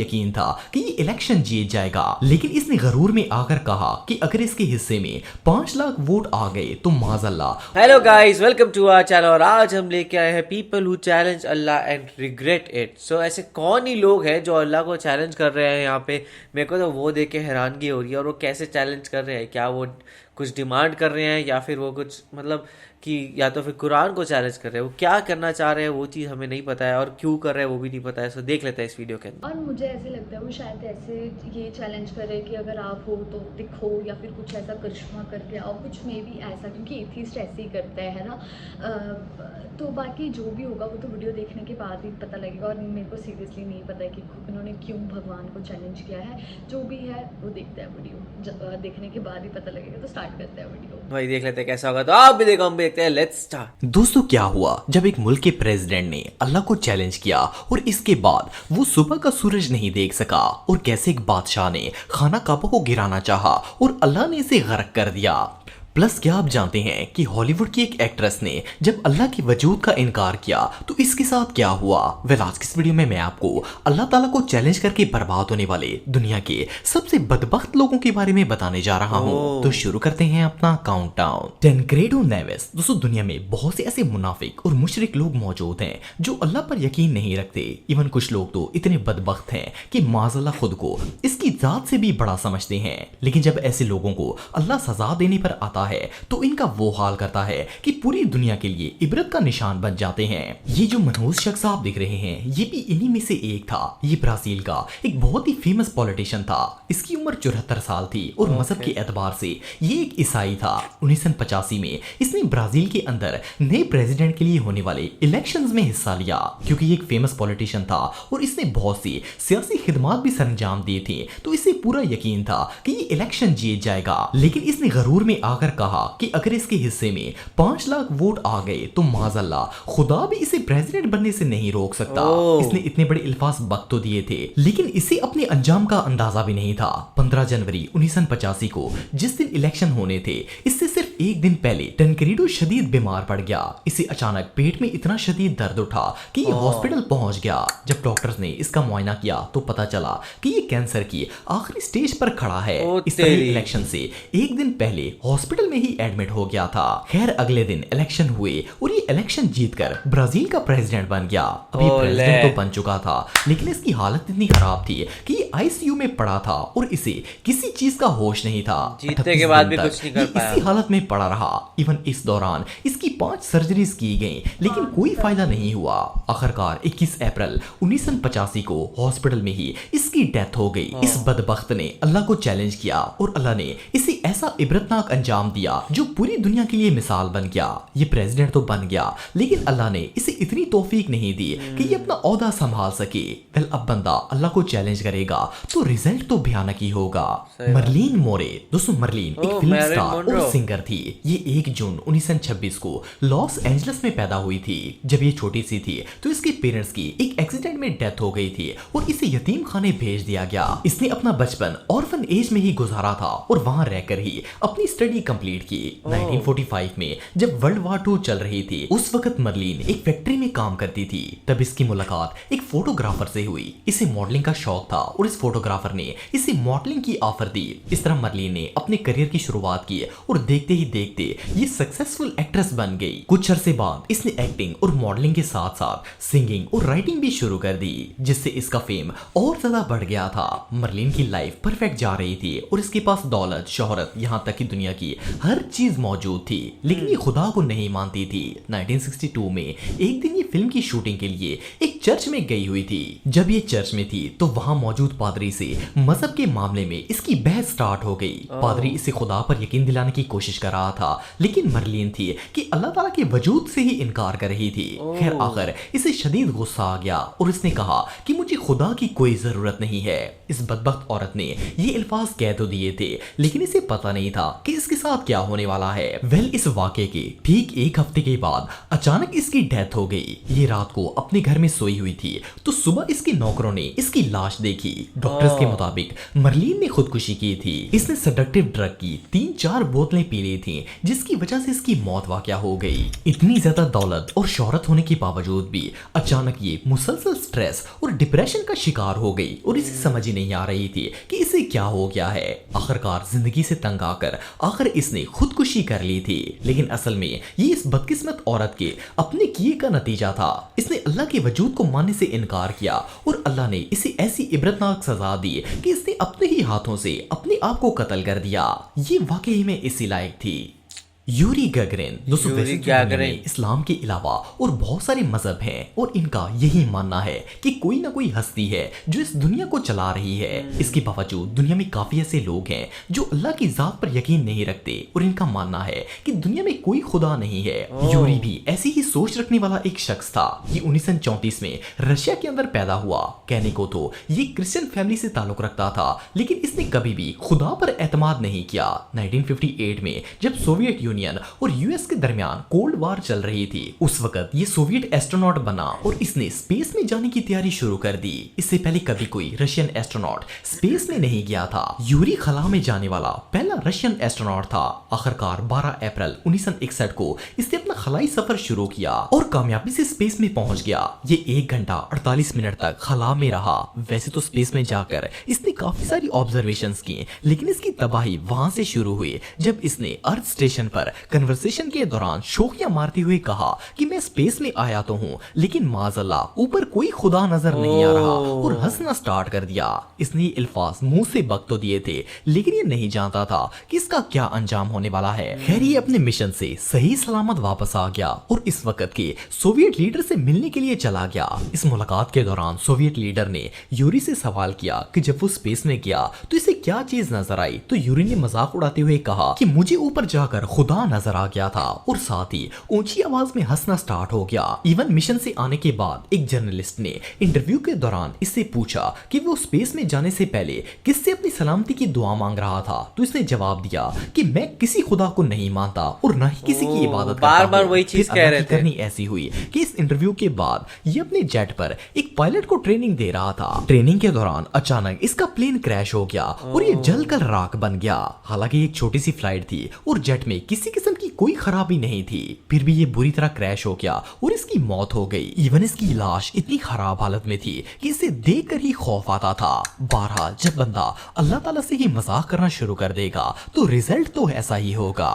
यकीन था कि ये इलेक्शन जीत जाएगा, लेकिन इसने गरूर में आकर कहा कि अगर इसके हिस्से में 5 लाख वोट आ गए तो माज़अल्लाह। Hello guys, welcome to our channel. और आज हम लेके आए हैं people who challenge Allah and regret it. So ऐसे कौन ही लोग हैं जो अल्लाह को चैलेंज कर रहे हैं यहाँ पे। मेरे को तो वो देख के हैरानगी हो रही है। और वो कैसे चैलेंज कर रहे हैं, क्या वो कुछ डिमांड कर रहे हैं या फिर वो कुछ मतलब कि या तो फिर कुरान को चैलेंज कर रहे हैं। वो क्या करना चाह रहे हैं वो चीज़ हमें नहीं पता है, और क्यों कर रहे हैं वो भी नहीं पता है। सो देख लेते हैं इस वीडियो के अंदर। और मुझे ऐसे लगता है वो शायद ऐसे ये चैलेंज करे कि अगर आप हो तो दिखो, या फिर कुछ ऐसा करिश्मा करके आओ, कुछ में भी ऐसा, क्योंकि एथीस्ट ऐसे ही करते हैं ना। तो बाकी जो भी होगा वो तो वीडियो देखने के बाद ही पता लगेगा। और मेरे को सीरियसली नहीं पता है कि उन्होंने क्यों भगवान को चैलेंज किया है। जो भी है वो देखते हैं वीडियो, देखने के बाद ही पता लगेगा। तो स्टार्ट करते हैं वीडियो। भाई देख लेते हैं कैसा होगा। तो आप भी देखो, हम भी देखते हैं। Let's start. दोस्तों, क्या हुआ जब एक मुल्क के प्रेसिडेंट ने अल्लाह को चैलेंज किया और इसके बाद वो सुबह का सूरज नहीं देख सका, और कैसे एक बादशाह ने खाना काबा को गिराना चाहा और अल्लाह ने इसे गर्क कर दिया। प्लस क्या आप जानते हैं कि हॉलीवुड की एक एक्ट्रेस ने जब अल्लाह के वजूद का इनकार किया तो इसके साथ क्या हुआ। वेल, आज की इस वीडियो में मैं आपको अल्लाह ताला को चैलेंज करके बर्बाद होने वाले दुनिया के सबसे बदबख्त लोगों के बारे में बताने जा रहा हूँ। तो शुरू करते हैं अपना काउंटडाउन। टेनक्रेडो नेवेस। दोस्तों, दुनिया में बहुत से ऐसे मुनाफिक और मुशरिक लोग मौजूद हैं जो अल्लाह पर यकीन नहीं रखते। इवन कुछ लोग तो इतने बदबख्त हैं कि माज़अल्लाह खुद को इसकी जात से भी बड़ा समझते हैं। लेकिन जब ऐसे लोगों को अल्लाह सजा देने पर आता है तो इनका वो हाल करता है कि पूरी दुनिया के लिए इबरत का निशान बन जाते हैं। ये जो मनहूस शख्स आप देख रहे हैं, ये भी इन्हीं में से एक था। ये ब्राजील का एक बहुत ही फेमस पॉलिटिशियन था। इसकी उम्र 74 साल थी और मजहब के एतबार से ये एक ईसाई था। 1985 में इसने ब्राजील के अंदर नए प्रेसिडेंट के लिए होने वाले इलेक्शंस में हिस्सा लिया। क्योंकि ये एक फेमस पॉलिटिशियन था और इसने बहुत सी सियासी खिदमात भी सरंजाम दिए थे, तो इसे पूरा यकीन था कि ये इलेक्शन जीत जाएगा। लेकिन इसने गरूर में आकर कहा कि अगर इसके हिस्से में 5 लाख वोट आ गए तो माज़अल्लाह खुदा भी इसे प्रेसिडेंट बनने से नहीं रोक सकता। इसने इतने बड़े अल्फाज वक्त तो दिए थे, लेकिन इसे अपने अंजाम का अंदाजा भी नहीं था। 15 जनवरी 1985 को जिस दिन इलेक्शन होने थे, इससे सिर्फ एक दिन पहले टनक्रीडो शदीद बीमार पड़ गया। इसे अचानक पेट में इतना शदीद दर्द उठा कि ये हॉस्पिटल पहुंच गया। जब डॉक्टर्स ने इसका मुआयना किया तो पता चला कि ये कैंसर की आखिरी स्टेज पर खड़ा है। इस तरह इलेक्शन से एक दिन पहले हॉस्पिटल में ही एडमिट हो गया था। खैर, अगले दिन इलेक्शन हुए और ये इलेक्शन जीतकर ब्राजील का प्रेसिडेंट बन गया। अभी प्रेसिडेंट तो बन चुका था, लेकिन इसकी हालत इतनी खराब थी कि ये आईसीयू में पड़ा था और इसे किसी चीज का होश नहीं था। जीतने के बाद भी कुछ नहीं कर पाया। इसी हालत में पड़ा रहा। इवन इस दौरान इसकी 5 सर्जरीज की गई, लेकिन कोई फायदा नहीं हुआ। आखिरकार 21 अप्रैल 1985 को हॉस्पिटल में ही इसकी डेथ हो गई। इस बदबख्त ने अल्लाह को चैलेंज किया और अल्लाह ने इसे ऐसा इबरतनाक अंजाम दिया जो पूरी दुनिया के लिए मिसाल बन गया। ये प्रेसिडेंट तो बन गया, लेकिन अल्लाह ने इसे इतनी तौफीक नहीं दी कि ये अपना ओहदा संभाल सके। वेल, अब बंदा अल्लाह को चैलेंज करेगा तो रिजल्ट तो भयानक ही होगा। मर्लिन मोरे। दोस्तों, मर्लिन एक फिल्म स्टार और सिंगर थी। ये 1 जून 1926 को लॉस एंजलिस में पैदा हुई थी। जब ये छोटी सी थी तो इसके पेरेंट्स की एक एक्सीडेंट में डेथ हो गई थी और इसे यतीम खाने भेज दिया गया। इसने अपना बचपन ऑर्फन एज में ही गुजारा था और वहां रहकर ही अपनी स्टडी कंप्लीट की। 1945 में जब वर्ल्ड वॉर 2 चल रही थी, उस वक्त मर्लिन एक फैक्ट्री में काम करती थी। तब इसकी मुलाकात एक फोटोग्राफर से हुई। इसे मॉडलिंग का शौक था और इस फोटोग्राफर ने इसे मॉडलिंग की ऑफर दी। इस तरह मर्लिन ने अपने करियर की शुरुआत की और देखते ही देखते ये सक्सेसफुल एक्ट्रेस बन गई। कुछ अरसे बाद इसने एक्टिंग और मॉडलिंग के साथ साथ सिंगिंग और राइटिंग भी शुरू कर दी, जिससे इसका फेम और ज्यादा बढ़ गया था। मर्लिन की लाइफ परफेक्ट जा रही थी और इसके पास दौलत, शोहरत, यहाँ तक कि दुनिया की हर चीज मौजूद थी, लेकिन ये खुदा को नहीं मानती थी। 1962 में एक दिन ये फिल्म की शूटिंग के लिए एक चर्च में गई हुई थी। जब ये चर्च में थी तो वहां मौजूद पादरी से मजहब के मामले में इसकी बहस स्टार्ट हो गई। पादरी इसे खुदा पर यकीन दिलाने की कोशिश कर रहा था, लेकिन मर्लिन थी कि अल्लाह ताला के वजूद से ही इनकार कर रही थी। खैर, आखिर इसे शदीद गुस्सा आ गया और इसने कहा कि मुझे खुदा की कोई जरूरत नहीं है। इस बदबख्त औरत ने ये अल्फाज कह तो दिए थे, लेकिन इसे पता पता नहीं था कि इसके साथ क्या होने वाला है। इस वाकये के ठीक एक हफ्ते के बाद अचानक इसकी डेथ हो गई। ये रात को अपने घर में सोई हुई थी तो सुबह इसके नौकरों ने इसकी लाश देखी। डॉक्टर्स के मुताबिक मरलीन ने खुदकुशी की थी। इसने सेडेक्टिव ड्रग की 3-4 बोतलें पी ली थी जिसकी वजह से इसकी मौत वाकया हो गई। इतनी ज्यादा दौलत और शोहरत होने के बावजूद भी अचानक ये मुसलसल स्ट्रेस और डिप्रेशन का शिकार हो गई और इसे समझ ही नहीं आ रही थी कि इसे क्या हो गया है। आखिरकार जिंदगी से तंग आकर आखिर इसने खुदकुशी कर ली थी। लेकिन असल में ये इस बदकिस्मत औरत के अपने किए का नतीजा था। इसने अल्लाह के वजूद को मानने से इनकार किया और अल्लाह ने इसे ऐसी इबरतनाक सजा दी कि इसने अपने ही हाथों से अपने आप को कत्ल कर दिया। ये वाकई में इसी लायक थी। यूरी गैगरिन दोस्तों, वैसे तो दुनिया में इस्लाम के अलावा और बहुत सारे मजहब हैं और इनका यही मानना है कि कोई ना कोई हस्ती है जो इस दुनिया को चला रही है। इसके बावजूद दुनिया में काफी ऐसे लोग हैं जो अल्लाह की जात पर यकीन नहीं रखते और इनका मानना है कि दुनिया में कोई खुदा नहीं है। यूरी भी ऐसी ही सोच रखने वाला एक शख्स था। ये 1934 में रशिया के अंदर पैदा हुआ। कहने को तो ये क्रिश्चियन फैमिली से ताल्लुक रखता था लेकिन इसने कभी भी खुदा पर एतमाद नहीं किया। 1958 में जब सोवियत यूनियन और यूएस के दरमियान कोल्ड वार चल रही थी, उस वक्त ये सोवियत एस्ट्रोनॉट बना और इसने स्पेस में जाने की तैयारी शुरू कर दी। इससे पहले कभी कोई रशियन एस्ट्रोनॉट स्पेस में नहीं गया था। यूरी खला में जाने वाला पहला रशियन एस्ट्रोनॉट था। आखिरकार 12 अप्रैल 1961 को इसने अपना खलाई सफर शुरू किया और कामयाबी से स्पेस में पहुंच गया। ये 1 घंटा 48 मिनट तक खला में रहा। वैसे तो स्पेस में जाकर इसने काफी सारी ऑब्जर्वेशंस की लेकिन इसकी तबाही वहां से शुरू हुई जब इसने अर्थ स्टेशन पर कन्वर्सेशन के दौरान शोखियां मारते हुए कहा कि मैं स्पेस में आया तो हूं लेकिन माज़अल्लाह ऊपर कोई खुदा नजर नहीं आ रहा और हंसना स्टार्ट कर दिया। इसने ये अल्फाज मुंह से बक तो दिए थे लेकिन ये नहीं जानता था कि इसका क्या अंजाम होने वाला है। खैर ये अपने मिशन से सही सलामत वापस आ गया और इस वक्त के सोवियत लीडर से मिलने के लिए चला गया। इस मुलाकात के दौरान सोवियत लीडर ने यूरी से सवाल किया कि जब वो स्पेस में गया तो इसे क्या चीज नजर आई, तो यूरी ने मजाक उड़ाते हुए कहा कि मुझे ऊपर जाकर खुदा नजर आ गया था और साथ ही ऊंची आवाज में हंसना स्टार्ट हो गया। इवन मिशन से आने के बाद एक जर्नलिस्ट ने इंटरव्यू के दौरान इससे पूछा कि वो स्पेस में जाने से पहले किससे अपनी सलामती की दुआ मांग रहा था, तो इसने जवाब दिया कि मैं किसी खुदा को नहीं मानता और न ही किसी की इबादत करता हूं। बार वही चीज कह रहे थे। करनी ऐसी हुई कि इस इंटरव्यू के बाद ये अपने जेट पर एक पायलट को ट्रेनिंग दे रहा था। ट्रेनिंग के दौरान अचानक इसका प्लेन क्रैश हो गया और ये जलकर राख बन गया। हालांकि एक छोटी सी फ्लाइट थी और जेट में किसी किस्म की कोई खराबी नहीं थी, फिर भी ये बुरी तरह क्रैश हो गया और इसकी मौत हो गई। इवन इसकी लाश इतनी खराब हालत में थी कि इसे देखकर ही खौफ आता था। बहरहाल जब बंदा अल्लाह ताला से ही मजाक करना शुरू कर देगा तो रिजल्ट तो ऐसा ही होगा।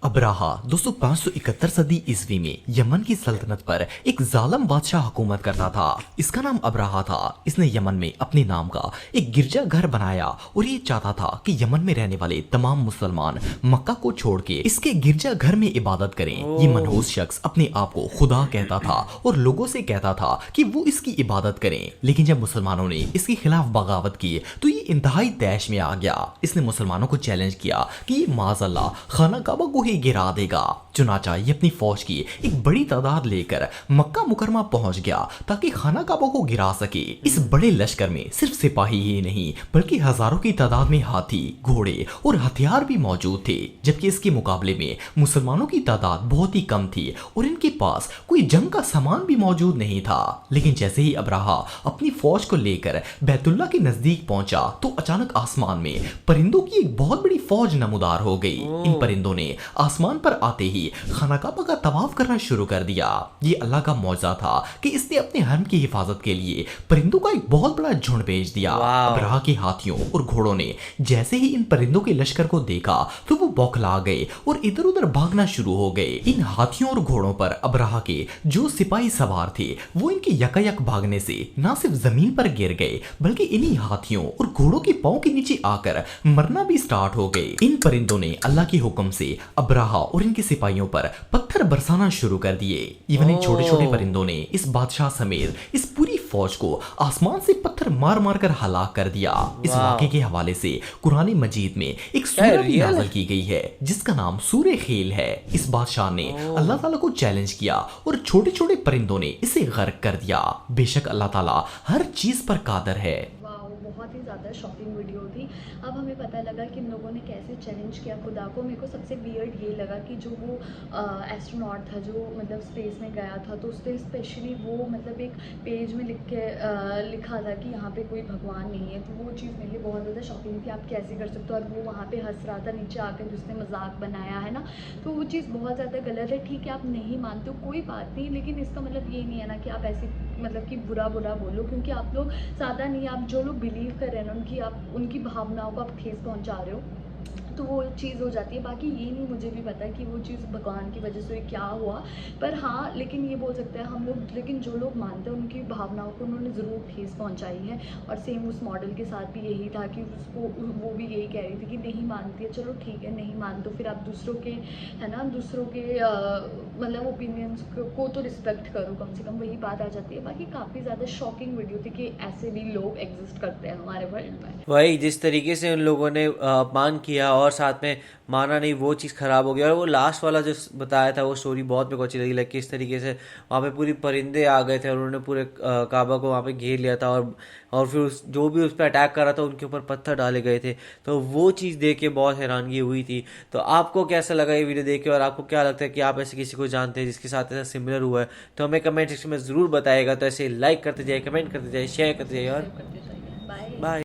अब्राहा दोस्तों 571 सदी ईस्वी में यमन की सल्तनत पर एक जालिम बादशाह हुकूमत करता था। इसका नाम अब्राहा था। इसने यमन में अपने नाम का एक गिरजा घर बनाया और ये चाहता था कि यमन में रहने वाले तमाम मुसलमान मक्का को छोड़ के इसके गिरजा घर में इबादत करें। ये मनहूस शख्स अपने आप को खुदा कहता था और लोगों से कहता था कि वो इसकी इबादत करें। लेकिन जब मुसलमानों ने इसके खिलाफ बगावत की तो ये इंतहाई तैश में आ गया। इसने मुसलमानों को चैलेंज किया कि ये माज़अल्लाह खाना काबा को गिरा देगा। चुनाचा ये अपनी फौज की एक बड़ी तादाद लेकर मक्का मुकरमा पहुंच गया ताकि खाना काबा को गिरा सके। इस बड़े लश्कर में सिर्फ सिपाही ही नहीं बल्कि हजारों की तादाद में हाथी, घोड़े और हथियार भी मौजूद थे, जबकि इसके मुकाबले में मुसलमानों की तादाद बहुत ही कम थी और इनके पास कोई जंग का सामान भी मौजूद नहीं था। लेकिन जैसे ही अब्राहा अपनी फौज को लेकर बैतुल्ला के नजदीक पहुंचा तो अचानक आसमान में परिंदों की एक बहुत बड़ी फौज नमूदार हो गई। इन परिंदों ने आसमान पर आते ही खाना काबा का तवाफ करना शुरू कर दिया। ये अल्लाह का मौजज़ा था कि इसने अपने हरम की हिफाजत के लिए परिंदों का एक बहुत बड़ा झुंड भेज दिया। अब्राहा के हाथियों और घोड़ों ने जैसे ही इन परिंदों के लश्कर को देखा तो वो बौखला गए और इधर उधर भागना शुरू हो गए। इन हाथियों और घोड़ों पर अब्राहा के जो सिपाही सवार थे वो इनके यकायक भागने से न सिर्फ जमीन पर गिर गए बल्कि इन्हीं हाथियों और घोड़ों के पांव के नीचे आकर मरना भी स्टार्ट हो गए। इन परिंदों ने अल्लाह के हुक्म से अब्राहा और इनके सिपाहियों पर पत्थर बरसाना शुरू कर दिए। इवन इन छोटे छोटे परिंदों ने इस बादशाह समेत इस पूरी फौज को आसमान से पत्थर मार मार कर हलाक कर दिया। इस वाक़े के हवाले से कुरान मजीद में एक सूरह भी नाज़िल की गई है जिसका नाम सूरह खेल है। इस बादशाह ने अल्लाह ताला को चैलेंज किया और छोटे छोटे परिंदों ने इसे गर्क कर दिया। बेशक अल्लाह ताला हर चीज पर कादर है। वाह, बहुत काफ़ी ज़्यादा शॉकिंग वीडियो थी। अब हमें पता लगा कि इन लोगों ने कैसे चैलेंज किया खुदा को। मेरे को सबसे वियर्ड ये लगा कि जो वो एस्ट्रोनॉट था जो मतलब स्पेस में गया था, तो उसने स्पेशली वो मतलब एक पेज में लिखा था कि यहाँ पे कोई भगवान नहीं है। तो वो चीज़ मेरे लिए बहुत ज़्यादा शॉकिंग थी, आप कैसे कर सकते हो। और वो वहाँ पे हंस रहा था नीचे आकर, जिसने मजाक बनाया है ना, तो वो चीज़ बहुत ज़्यादा गलत है। ठीक है, आप नहीं मानते हो कोई बात नहीं, लेकिन इसका मतलब ये नहीं है ना कि आप ऐसे मतलब कि बुरा बोलो, क्योंकि आप लोग ज़्यादा नहीं, आप जो लोग बिलीव कर रहे हैं ना उनकी भावनाओं को आप ठेस पहुँचा रहे हो, तो वो चीज़ हो जाती है। बाकी ये नहीं मुझे भी पता कि वो चीज़ भगवान की वजह से क्या हुआ, पर हाँ, लेकिन ये बोल सकते हैं हम लोग, लेकिन जो लोग मानते हैं उनकी भावनाओं को उन्होंने ज़रूर ठेस पहुंचाई है। और सेम उस मॉडल के साथ भी यही था कि उसको वो भी यही कह रही थी कि नहीं मानती है, चलो ठीक है नहीं मान, तो फिर आप दूसरों के है ना, दूसरों के मतलब ओपिनियंस को तो रिस्पेक्ट करो कम से कम, वही बात आ जाती है। बाकी काफ़ी ज़्यादा शॉकिंग वीडियो थी कि ऐसे भी लोग एग्जिस्ट करते हैं हमारे वर्ल्ड में। वही जिस तरीके से उन लोगों ने अपमान किया और साथ में माना नहीं, वो चीज़ ख़राब हो गई। और वो लास्ट वाला जो बताया था वो स्टोरी बहुत मेरे को अच्छी लगी, लाइक किस तरीके से वहाँ पे पूरी परिंदे आ गए थे और उन्होंने पूरे काबा को वहाँ पे घेर लिया था, और फिर जो भी उस पर अटैक कर रहा था उनके ऊपर पत्थर डाले गए थे। तो वो चीज़ देख के बहुत हैरानगी हुई थी। तो आपको कैसा लगा ये वीडियो देख के, और आपको क्या लगता है कि आप ऐसे किसी को जानते हैं जिसके साथ ऐसा सिमिलर हुआ है, तो हमें कमेंट सेक्शन में ज़रूर बताइएगा। तो ऐसे लाइक करते जाइए, कमेंट करते जाइए, शेयर करते जाइए और करते जाइए।